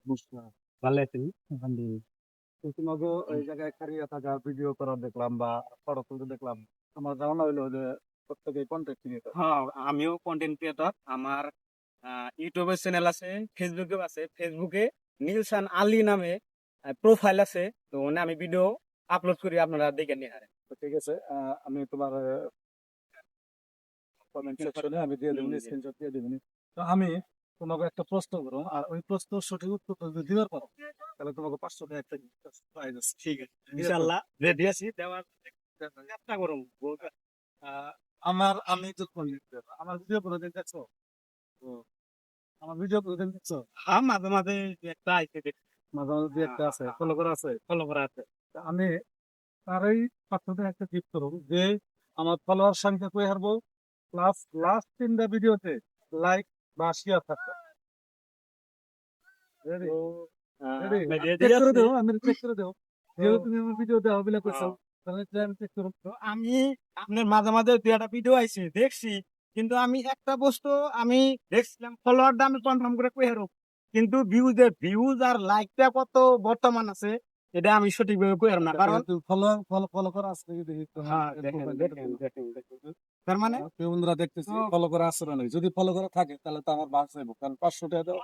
নমস্কার। ভালো আছেন? আলহামদুলিল্লাহ। তো তোমাকে হুম। ওই জায়গায় খাড়িয়ে থাকা ভিডিও করা দেখলাম বা ফটো তুলতে দেখলাম। আমার ধারণা হইলো যে প্রত্যেকেই কন্টেন্ট ক্রিয়েটর। হ্যাঁ, আমিও কনটেন্ট ক্রিয়েটর। আমার ইউটিউবের চ্যানেল আছে, ফেসবুকেও আছে। ফেসবুকে নিলসান আলী নামে প্রোফাইল আছে। তো ওখানে আমি ভিডিও আপলোড করি, আপনারা দেখে নিন আরে। তো ঠিক আছে, আমি তোমার কমেন্ট সেকশনে আমি দিয়ে দেবো, স্ক্রিনশট দিয়ে দেবো। তো আমি তোমাকে একটা প্রশ্ন করো, আর ওই প্রশ্ন সঠিক উত্তর যদি দিতে পারো তাহলে তোমাকে 500 টাকা একটা প্রাইজ আছে। ঠিক আছে। ঠিক আছে? ইনশাআল্লাহ রেডি আছি দেওয়ার চেষ্টা করুন। আহ, আমি তো আমার ভিডিও করে দেখছো? তো আমার ভিডিও করে দেখছো? হ্যাঁ, মাঝে মাঝে একটা আইছে মাঝে মাঝে দুই একটা আছে, ফলো করা আছে। ফলো করা আছে। তা আমি তারই 500 টাকা একটা গিফট করবো, যে আমার ফলোয়ার সংখ্যা কই হারবো প্লাস লাস্ট 3টা ভিডিওতে লাইক বা শেয়ার থাকবে। রেডি? তো রেডি? আমি আমি রেডি চেক করে আছি। দেবো, আমি চেক করে দেবো। তো যেহেতু তুমি আমার ভিডিও দেওয়া বিলা করছো, আহ, তাহলে আমি চেক করবো। তো আমি আপনার মাঝে মাঝে দুই একটা ভিডিও আইছে দেখছি, কিন্তু আমি একটা বস্তু আমি দেখছিলাম, ফলোয়ারটা আমি কনফার্ম করে কই হারব, কিন্তু ভিউজ আর লাইকটা কত বর্তমান আছে এটা আমি সঠিকভাবে কই হারব না, আচ্ছা, ঠিক কারণ আছে, তুমি ফলো ফলো ফলো করা আছে নাকি দেখি তোমার হ্যাঁ দেখেন প্রোফাইলটা দেখেন দেখো। দেখেন দেখেন তার মানে প্রিয় বন্ধুরা, দেখতেছি তো ফলো করা আছে না নাকি। যদি ফলো করা থাকে তাহলে তো আমার বাস যাইব, কারণ 500 টাকা দেওয়া,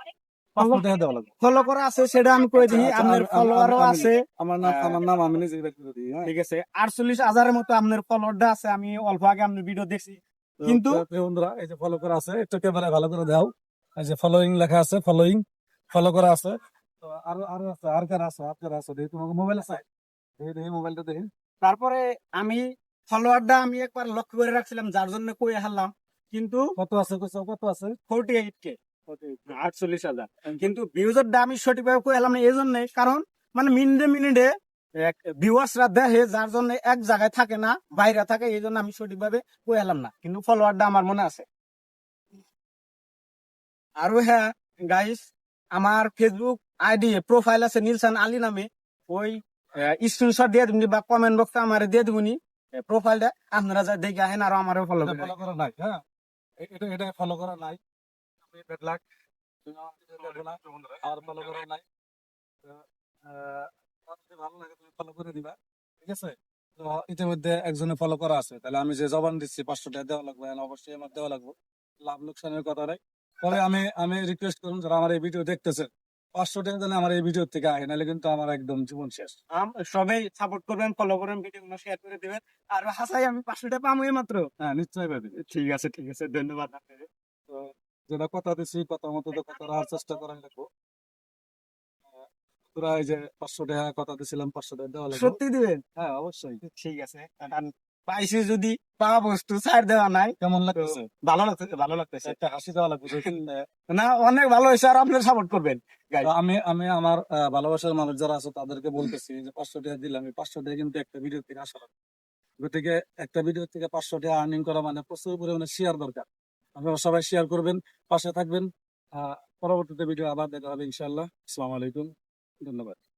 500 টাকা দেওয়া লাগবে। ফলো করা আছে সেটা আমি কই আচ্ছা দিই, আচ্ছা, আপনার আমি আমি আমি ফলোয়ারও আমি আছে। আমার নাম আমি নিজে বের করে দিই, হ্যাঁ। ঠিক আছে, 48,000-এর মতো আপনার ফলোয়ারটা আছে, আমি অল্প আগে আপনার ভিডিও দেখছি, তো কিন্তু প্রিয় বন্ধুরা, এই যে ফলো করা আছে, একটু ক্যামেরা ভালো করে দাও। এই যে ফলোইং লেখা আছে, ফলোইং ফলো করা আছে। তো আরো আরো আছে, আর কার আছে, আর কার আছে দেখি, তোমাকে মোবাইল আছে দেখি, দেখি মোবাইলটা দেখি। তারপরে আমি ফলোয়ারটা আমি একবার লক্ষ্য করে রাখছিলাম, যার জন্য কই হারলাম, কিন্তু কত আছে কইছো, কত আছে? 48K, 48 48,000। আমি কিন্তু ভিউজেরটা আমি সঠিকভাবে কই হারলাম না, এই জন্য কারণ মানে মিনিটে মিনিটে ভিউয়ার্সরা দেখে, যার জন্য এক জায়গায় থাকে না, বাইরে থাকে, এই জন্য আমি সঠিকভাবে কই হারলাম না, কিন্তু ফলোয়ারটা আমার মনে আছে। আরো হ্যাঁ গাইস, আমার ফেসবুক আইডি প্রোফাইল আছে নিলসান আলী নামে, ওই স্ক্রিনশট দিয়ে দিবনি বা কমেন্ট বক্সে আমার দিয়ে দিবনি প্রোফাইলটা, আপনারা যা দেখে আহেন আর আমারও ফলো এটা করে ফলো করা নাই, হ্যাঁ। এটা ফলো করা নাই। তুমি ব্যাড লাক, তুমি আমার ভিডিও দেখো না, আর ফলো করা নাই। তো, তোমার যদি ভালো লাগে তুমি ফলো করে দিবা, ঠিক আছে? তো ইতিমধ্যে একজনে ফলো করা আছে, তাহলে আমি যে জবান দিচ্ছি 500 টাকা দেওয়া লাগবে, and অবশ্যই আমার দেওয়া লাগবে। লাভ লোকসানের কথা নাই। তবে আমি রিকোয়েস্ট করুন, যারা আমার এই ভিডিও দেখতেছে, 500 টাকা যেন আমার এই ভিডিও থেকে আহে, নাহলে কিন্তু আমার একদম জীবন শেষ। সবাই সাপোর্ট করবেন, ফলো করবেন, ভিডিওগুলো শেয়ার করে দিবেন। আর হাসাই আমি 500 টাকা পাবো এই মাত্র। হ্যাঁ, নিশ্চয়ই পাবে। ঠিক আছে, ধন্যবাদ আপনাকে। তো যেটা কথা দিচ্ছি, কথা মতো তো কথা রাখার চেষ্টা করাই লাগবো। আহ, তোরা এই যে 500 টাকা কথা দিছিলাম, 500 টাকা দেওয়া লাগবো। সত্যি দিবেন? হ্যাঁ, অবশ্যই। ঠিক আছে, কারণ পাইছি যদি, পাওয়া বস্তু ছাড় দেওয়া নাই। কেমন তো লাগতেছে? ভালো লাগতেছে, ভালো লাগতেছে। একটা হাসি দেওয়া লাগবে না, অনেক ভালো হয়েছে, আর আপনার সাপোর্ট করবেন তো গাইস। আমি আমি আমার ভালোবাসার মানুষ যারা আছে তাদেরকে বলতেছি যে 500 টাকা দিলাম, এই 500 টাকা কিন্তু একটা ভিডিও থেকে আসা লাগবে। গতিকে একটা ভিডিও থেকে 500 টাকা আর্নিং করা মানে প্রচুর পরিমাণে শেয়ার দরকার। আপনারা সবাই শেয়ার করবেন, পাশে থাকবেন। পরবর্তীতে ভিডিও আবার দেখা হবে ইনশাল্লাহ। আসসালামু আলাইকুম, ধন্যবাদ।